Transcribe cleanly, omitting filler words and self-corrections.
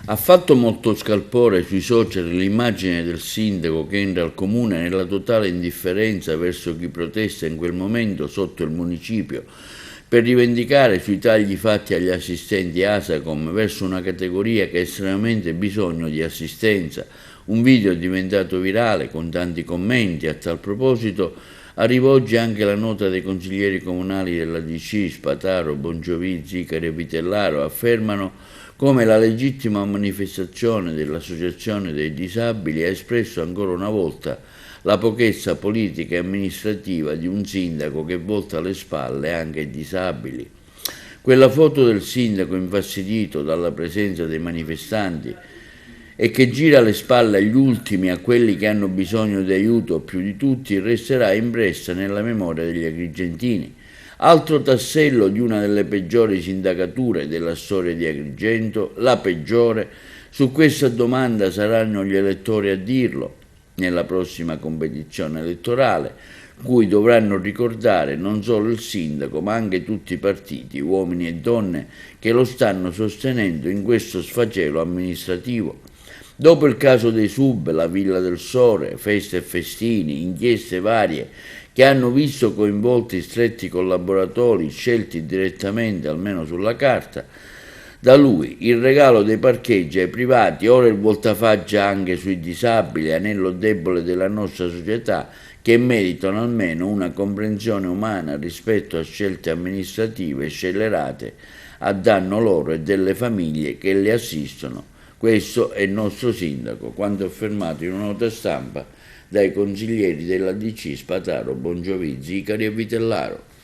Ha fatto molto scalpore sui social l'immagine del sindaco che entra al comune nella totale indifferenza verso chi protesta in quel momento sotto il municipio per rivendicare sui tagli fatti agli assistenti ASACOM verso una categoria che ha estremamente bisogno di assistenza. Un video è diventato virale con tanti commenti. A tal proposito arriva oggi anche la nota dei consiglieri comunali della DC, Spataro, Bongiovi, Zicari e Vitellaro, affermano come la legittima manifestazione dell'Associazione dei Disabili ha espresso ancora una volta la pochezza politica e amministrativa di un sindaco che volta le spalle anche ai disabili. Quella foto del sindaco infastidito dalla presenza dei manifestanti e che gira le spalle agli ultimi, a quelli che hanno bisogno di aiuto più di tutti, resterà impressa nella memoria degli agrigentini. Altro tassello di una delle peggiori sindacature della storia di Agrigento, la peggiore. Su questa domanda saranno gli elettori a dirlo nella prossima competizione elettorale, cui dovranno ricordare non solo il sindaco ma anche tutti i partiti, uomini e donne, che lo stanno sostenendo in questo sfacelo amministrativo. Dopo il caso dei sub, la Villa del Sole, feste e festini, inchieste varie che hanno visto coinvolti stretti collaboratori scelti direttamente, almeno sulla carta, da lui il regalo dei parcheggi ai privati, ora il voltafaccia anche sui disabili, anello debole della nostra società, che meritano almeno una comprensione umana rispetto a scelte amministrative scellerate a danno loro e delle famiglie che le assistono. Questo è il nostro sindaco, quanto affermato in una nota stampa dai consiglieri della DC Spataro, Bongiovi, Zicari e Vitellaro.